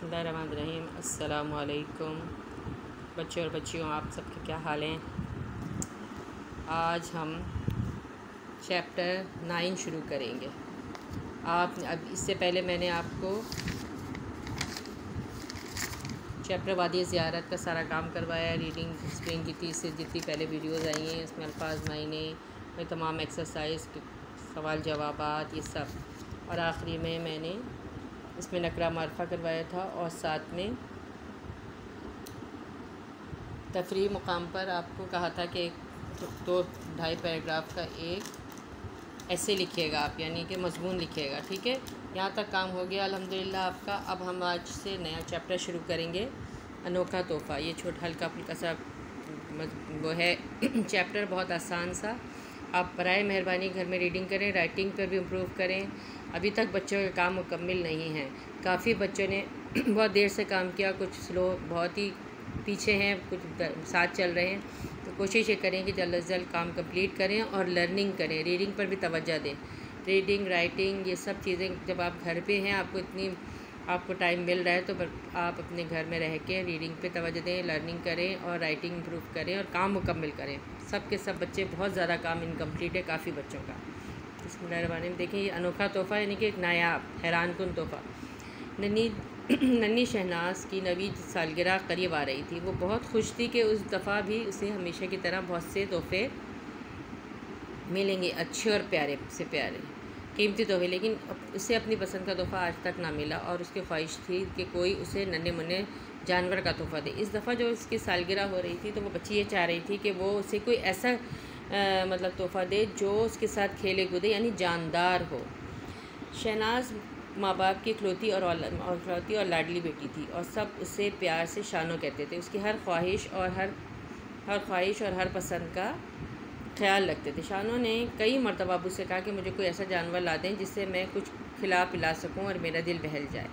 बिस्मिल्लाहिर्रहमानिर्रहीम। अस्सलामु अलैकुम बच्चे और बच्चियों, आप सबके क्या हाल हैं। आज हम चैप्टर 9 शुरू करेंगे। आप अब इससे पहले मैंने आपको चैप्टर वादी ज़ियारत का सारा काम करवाया, रीडिंग एक्सप्लेन की थी। इससे जितनी पहले वीडियोज़ आई हैं इसमें अल्फाज मायने में तमाम एक्सरसाइज, सवाल जवाबात, ये सब। और आखिरी में मैंने इसमें नकरा मारफा करवाया था और साथ में तफरी मुकाम पर आपको कहा था कि 2-2.5 पैराग्राफ का एक ऐसे लिखिएगा आप, यानी कि मजमून लिखिएगा। ठीक है, यहाँ तक काम हो गया अल्हम्दुलिल्लाह आपका। अब हम आज से नया चैप्टर शुरू करेंगे, अनोखा तोहफ़ा। ये छोटा हल्का फुल्का सा वो है चैप्टर, बहुत आसान सा। आप बराए मेहरबानी घर में रीडिंग करें, राइटिंग पर भी इम्प्रूव करें। अभी तक बच्चों का काम मुकम्मिल नहीं है। काफ़ी बच्चों ने बहुत देर से काम किया, कुछ स्लो, बहुत ही पीछे हैं, कुछ साथ चल रहे हैं। तो कोशिश ये करें कि जल्द से जल्द काम कंप्लीट करें और लर्निंग करें, रीडिंग पर भी तवज्जो दें। रीडिंग, राइटिंग, ये सब चीज़ें जब आप घर पे हैं, आपको टाइम मिल रहा है, तो आप अपने घर में रह के रीडिंग पे तवज्जो दें, लर्निंग करें और राइटिंग इम्प्रूव करें और काम मुकम्मल करें। सब के सब बच्चे, बहुत ज़्यादा काम इनकम्प्लीट है काफ़ी बच्चों का। बिस्मिल्लाहिर्रहमानिर्रहीम। देखें, ये अनोखा तोहफ़ा यानी कि एक नायाब हैरानकुन तोहफ़ा। नन्ही शहनाज की 9वीं सालगिरह करीब आ रही थी। वो बहुत खुश थी कि उस दफ़ा भी उसे हमेशा की तरह बहुत से तोहफ़े मिलेंगे, अच्छे और प्यारे से प्यारे कीमती तोहफ़े। लेकिन उसे अपनी पसंद का तोहफ़ा आज तक ना मिला और उसकी ख्वाहिश थी कि कोई उसे नन्हे मुन्ने जानवर का तोहफ़ा दे। इस दफ़ा जो उसकी सालगिरह हो रही थी, तो वो बच्ची ये चाह रही थी कि वो उसे कोई ऐसा मतलब तोहफ़ा दे जो उसके साथ खेले कूदे, यानी जानदार हो। शहनाज माँ बाप की इकलौती और लाडली बेटी थी और सब उसे प्यार से शानो कहते थे। उसकी हर ख्वाहिश और हर पसंद का ख्याल रखते थे। शानो ने कई मरतबा अब्बू से कहा कि मुझे कोई ऐसा जानवर ला दें जिससे मैं कुछ खिला पिला सकूं और मेरा दिल बहल जाए।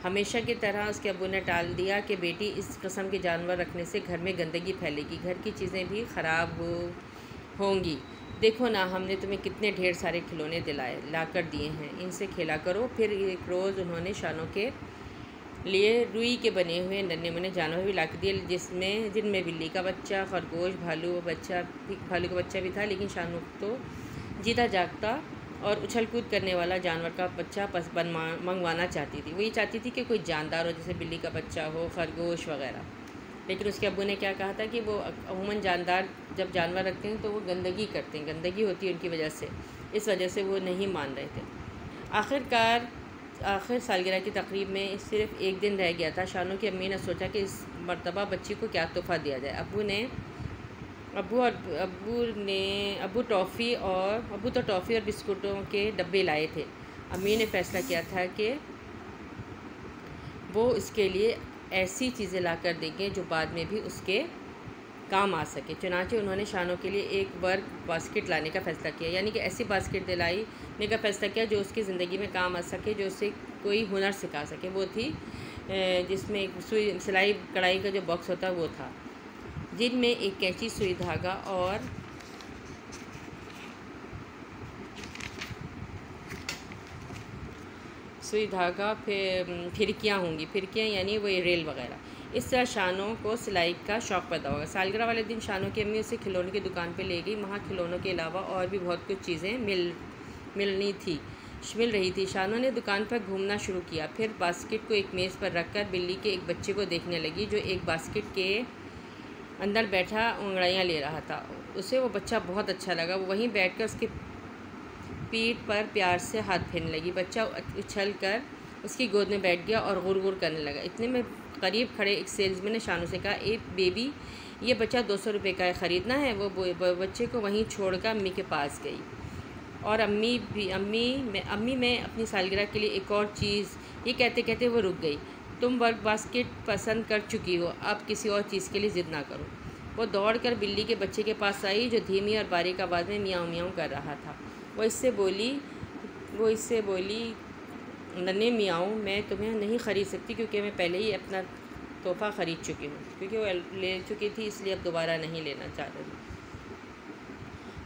हमेशा की तरह उसके अब्बू ने टाल दिया कि बेटी, इस किस्म के जानवर रखने से घर में गंदगी फैलेगी, घर की चीज़ें भी ख़राब होंगी। देखो ना, हमने तुम्हें कितने ढेर सारे खिलौने ला कर दिए हैं, इनसे खेला करो। फिर एक रोज़ उन्होंने शानों के लिए रुई के बने हुए नन्हे मुन्ने जानवर भी ला के दिए, जिनमें बिल्ली का बच्चा, खरगोश, भालू का बच्चा भी था। लेकिन शानू तो जीता जागता और उछल कूद करने वाला जानवर का बच्चा मंगवाना चाहती थी। वो ये चाहती थी कि कोई जानदार हो, जैसे बिल्ली का बच्चा हो, खरगोश वगैरह। लेकिन उसके अब्बू ने क्या कहा था कि वो अमूमन जब जानवर रखते हैं तो वो गंदगी करते हैं, गंदगी होती है उनकी वजह से। इस वजह से वो नहीं मान रहे थे। आखिर सालगिरह की तकरीब में सिर्फ एक दिन रह गया था। शानू की अम्मी ने सोचा कि इस मरतबा बच्ची को क्या तोहफ़ा दिया जाए। अब्बू तो टॉफ़ी और बिस्कुटों के डब्बे लाए थे। अम्मी ने फ़ैसला किया था कि वो इसके लिए ऐसी चीज़ें ला कर देंगे जो बाद में भी उसके काम आ सके। चुनांचे उन्होंने शानों के लिए एक वर्क बास्केट लाने का फ़ैसला किया, यानी कि ऐसी बास्केट दिलाने का फ़ैसला किया जो उसकी ज़िंदगी में काम आ सके, जो उसे कोई हुनर सिखा सके। वो थी जिसमें एक सुई, सिलाई कढ़ाई का जो बॉक्स होता वो था, जिनमें एक कैंची, सुई धागा फिरकियाँ होंगी, फिरकियाँ यानी वो रेल वगैरह। इस तरह शानों को सिलाई का शौक़ पैदा होगा। सालगिरह वाले दिन शानों की अम्मी उसे खिलौनों की दुकान पे ले गई। वहाँ खिलौनों के अलावा और भी बहुत कुछ चीज़ें मिल रही थी। शानों ने दुकान पर घूमना शुरू किया, फिर बास्केट को एक मेज़ पर रखकर बिल्ली के एक बच्चे को देखने लगी जो एक बास्केट के अंदर बैठा अंगड़ाइयाँ ले रहा था। उसे वो बच्चा बहुत अच्छा लगा। वो वहीं बैठकर उसके पीठ पर प्यार से हाथ फेरने लगी। बच्चा उछल कर उसकी गोद में बैठ गया और गुर करने लगा। इतने में करीब खड़े एक सेल्समैन ने शानू से कहा, ए बेबी, ये बच्चा 200 रुपये का है, ख़रीदना है। वो बच्चे को वहीं छोड़कर अम्मी के पास गई और अम्मी मैं अपनी सालगिरह के लिए एक और चीज़, ये कहते कहते वो रुक गई। तुम वर्क बास्केट पसंद कर चुकी हो, अब किसी और चीज़ के लिए ज़िद ना करो। वो दौड़कर बिल्ली के बच्चे के पास आई जो धीमी और बारीक आवाज़ में मियाऊं मियाऊं कर रहा था। वो इससे बोली, नन्हे मियाऊं, मैं तुम्हें नहीं ख़रीद सकती क्योंकि मैं पहले ही अपना तोहफ़ा ख़रीद चुकी हूँ, क्योंकि वो ले चुकी थी, इसलिए अब दोबारा नहीं लेना चाह रही।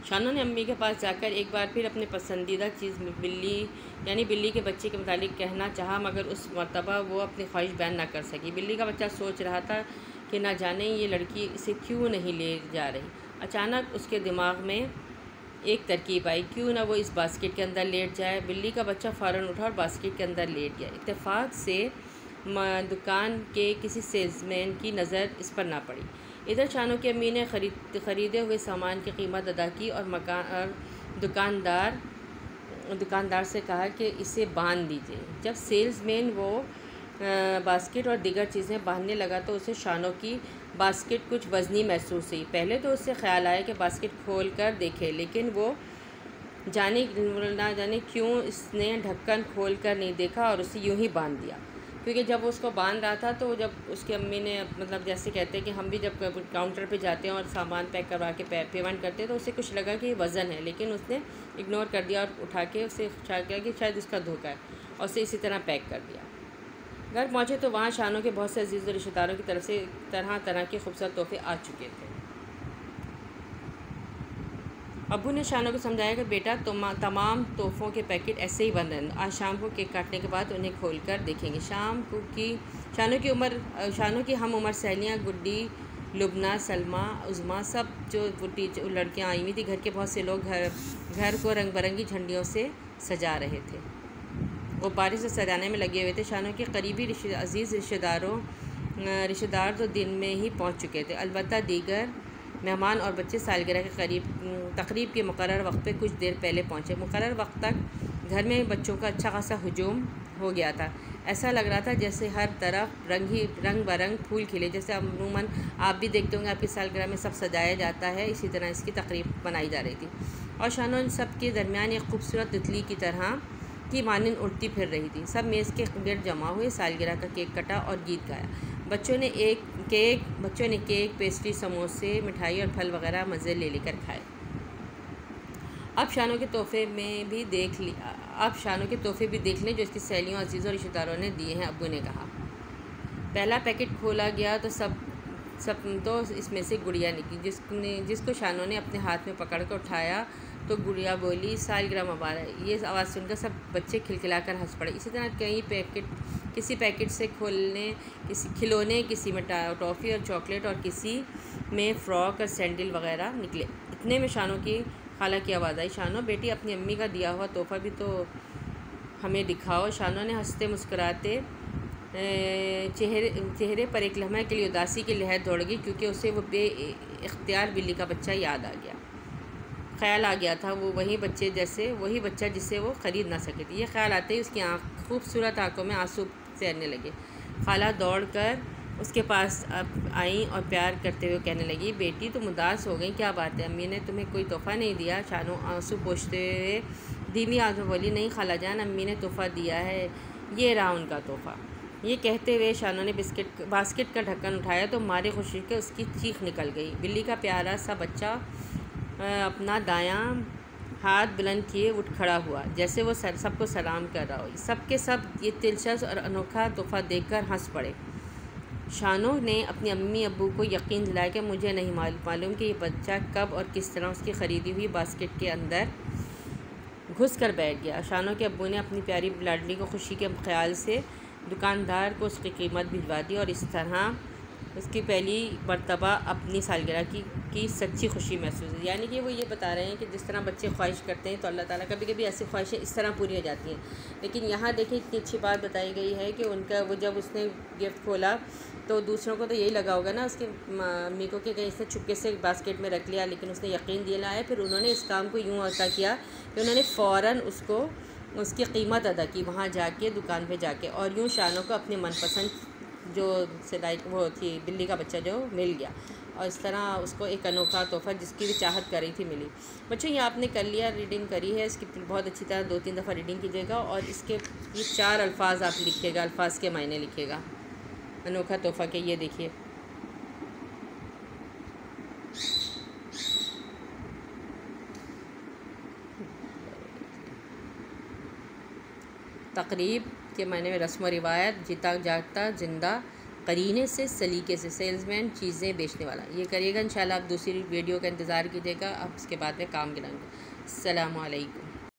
शानो ने अम्मी के पास जाकर एक बार फिर अपने पसंदीदा चीज़ बिल्ली यानी बिल्ली के बच्चे के मुतालिक कहना चाहा, मगर उस मरतबा वो अपनी ख्वाहिश बयान ना कर सकी। बिल्ली का बच्चा सोच रहा था कि ना जाने ये लड़की इसे क्यों नहीं ले जा रही। अचानक उसके दिमाग में एक तरकीब आई, क्यों ना वो इस बास्केट के अंदर लेट जाए। बिल्ली का बच्चा फ़ौरन उठा और बास्केट के अंदर लेट गया। इत्तेफाक से दुकान के किसी सेल्समैन की नज़र इस पर ना पड़ी। इधर शानो की अम्मी ने ख़रीदे हुए सामान की कीमत अदा की और दुकानदार से कहा कि इसे बांध दीजिए। जब सेल्समैन वो बास्केट और दीगर चीज़ें बांधने लगा तो उसे शानो की बास्केट कुछ वज़नी महसूस हुई। पहले तो उससे ख्याल आया कि बास्केट खोल कर देखे, लेकिन वो ना जाने क्यों इसने ढक्कन खोल कर नहीं देखा और उसे यूं ही बांध दिया। क्योंकि जब वो उसको बांध रहा था तो जब उसकी अम्मी ने मतलब जैसे कहते हैं कि हम भी जब काउंटर पे जाते हैं और सामान पैक करवा के पेमेंट करते हैं तो उसे कुछ लगा कि ये वज़न है, लेकिन उसने इग्नोर कर दिया और उठा के उसे ख्याल किया कि शायद उसका धोखा है और उसे इसी तरह पैक कर दिया। घर पहुँचे तो वहाँ शानो के बहुत से अजीज़ रिश्तेदारों की तरफ से तरह तरह के खूबसूरत तोहफे आ चुके थे। अब्बू ने शानो को समझाया कि बेटा तमाम तोहफ़ों के पैकेट ऐसे ही बंद हैं। आज शाम को केक काटने के बाद उन्हें खोल कर देखेंगे। शानो की हम उम्र सहेलियाँ गुड्डी, लुबना, सलमा, उज़मा सब जो लड़कियाँ आई हुई थी। घर के बहुत से लोग घर को रंग बिरंगी झंडियों से सजा रहे थे, वो बारिश से सजाने में लगे हुए थे। शानो के करीबी अजीज़ रिश्तेदार तो दिन में ही पहुँच चुके थे। अलबत्ता दीगर मेहमान और बच्चे सालगिरह के तकरीब के मुकर्रर वक्त पे कुछ देर पहले पहुँचे। मुकर्रर वक्त तक घर में बच्चों का अच्छा खासा हुजूम हो गया था। ऐसा लग रहा था जैसे हर तरफ रंग बरंग फूल खिले। जैसे अमूमन आप भी देखते होंगे आपकी सालगिरह में सब सजाया जाता है, इसी तरह इसकी तकरीब बनाई जा रही थी। और शानो इन सब के दरमियान एक खूबसूरत तितली की तरह की मानिंद उड़ती फिर रही थी। सब मेज़ के गिर्द जमा हुए, सालगिरह का केक कटा और गीत गाया। बच्चों ने केक, पेस्ट्री, समोसे, मिठाई और फल वगैरह मज़े ले लेकर खाए। अब शानो के तोहफ़े भी देख लें जो इसकी सहेलियों, अजीज़ों और रिश्तेदारों ने दिए हैं, अब्बू ने कहा। पहला पैकेट खोला गया तो तो इसमें से गुड़िया निकली, जिसको शानो ने अपने हाथ में पकड़ कर उठाया तो गुड़िया बोली, सालगिरह मुबारक। ये आवाज़ सुनकर सब बच्चे खिलखिलाकर हंस पड़े। इसी तरह किसी पैकेट से खिलौने, किसी में टॉफ़ी और चॉकलेट और किसी में फ़्रॉक और सैंडल वगैरह निकले। इतने में शानो की खाला की आवाज़ आई, शानो बेटी अपनी अम्मी का दिया हुआ तोहफ़ा भी तो हमें दिखाओ। शानो ने हंसते मुस्कुराते चेहरे पर एक लम्हे के लिए उदासी की लहर दौड़ गई, क्योंकि उसे वो इख्तियार बिल्ली का बच्चा याद आ गया। ख्याल आ गया था वो वही बच्चा जिसे वो ख़रीद ना सके थी। ये ख्याल आते ही उसकी खूबसूरत आंखों में आंसू तैरने लगे। खाला दौड़कर उसके पास आई और प्यार करते हुए कहने लगी, बेटी तुम उदास हो गई, क्या बात है? अम्मी ने तुम्हें कोई तोहफ़ा नहीं दिया? शानो आंसू पोंछते हुए धीमी आवाज़ में बोली, नहीं खाला जान, अम्मी ने तोहफ़ा दिया है, ये रहा उनका तोहफ़ा। ये कहते हुए शानो ने बास्केट का ढक्कन उठाया तो मारे खुशी के उसकी चीख निकल गई। बिल्ली का प्यारा सा बच्चा अपना दायां हाथ बुलंद किए उठ खड़ा हुआ, जैसे वो सबको सलाम कर रहा हो। सबके सब ये दिलचस्प और अनोखा तोहफ़ा देखकर हंस पड़े। शानो ने अपनी अम्मी अब्बू को यकीन दिलाया कि मुझे नहीं मालूम कि ये बच्चा कब और किस तरह उसकी ख़रीदी हुई बास्केट के अंदर घुस कर बैठ गया। शानो के अब्बू ने अपनी प्यारी लाडली को खुशी के ख्याल से दुकानदार को उसकी कीमत भिजवा दी और इस तरह उसकी पहली मरतबा अपनी सालगिरह की सच्ची खुशी महसूस हुई। यानी कि वो ये बता रहे हैं कि जिस तरह बच्चे ख्वाहिश करते हैं तो अल्लाह ताला कभी कभी ऐसी ख्वाहिशें इस तरह पूरी हो जाती हैं। लेकिन यहाँ देखिए इतनी अच्छी बात बताई गई है कि वो जब उसने गिफ्ट खोला तो दूसरों को तो यही लगा होगा ना उसकी अम्मी को कि कहीं इसने चुपके से बास्केट में रख लिया, लेकिन उसने यकीन दिया है। फिर उन्होंने इस काम को यूँ अता किया कि उन्होंने फ़ौरन उसकी कीमत अदा की वहाँ जाके, दुकान पे जाके, और यूँ शानो को अपनी मनपसंद जो सिलाई वो थी बिल्ली का बच्चा जो मिल गया, और इस तरह उसको एक अनोखा तोहफ़ा जिसकी भी चाहत कर रही थी मिली। बच्चों ये आपने कर लिया, रीडिंग करी है, इसकी बहुत अच्छी तरह 2-3 दफ़ा रीडिंग कीजिएगा और इसके ये 4 अल्फाज आप लिखिएगा, अल्फाज के मायने लिखिएगा अनोखा तोहफ़ा के। ये देखिए, तकरीब के मायने में रस्म व रिवायत, जीता जागता जिंदा, करीने से, सलीके से, सेल्समैन चीज़ें बेचने वाला, ये करिएगा। इंशाल्लाह आप दूसरी वीडियो का इंतज़ार कीजिएगा, आप इसके बाद में काम गिनाएंगे। अस्सलामु अलैकुम।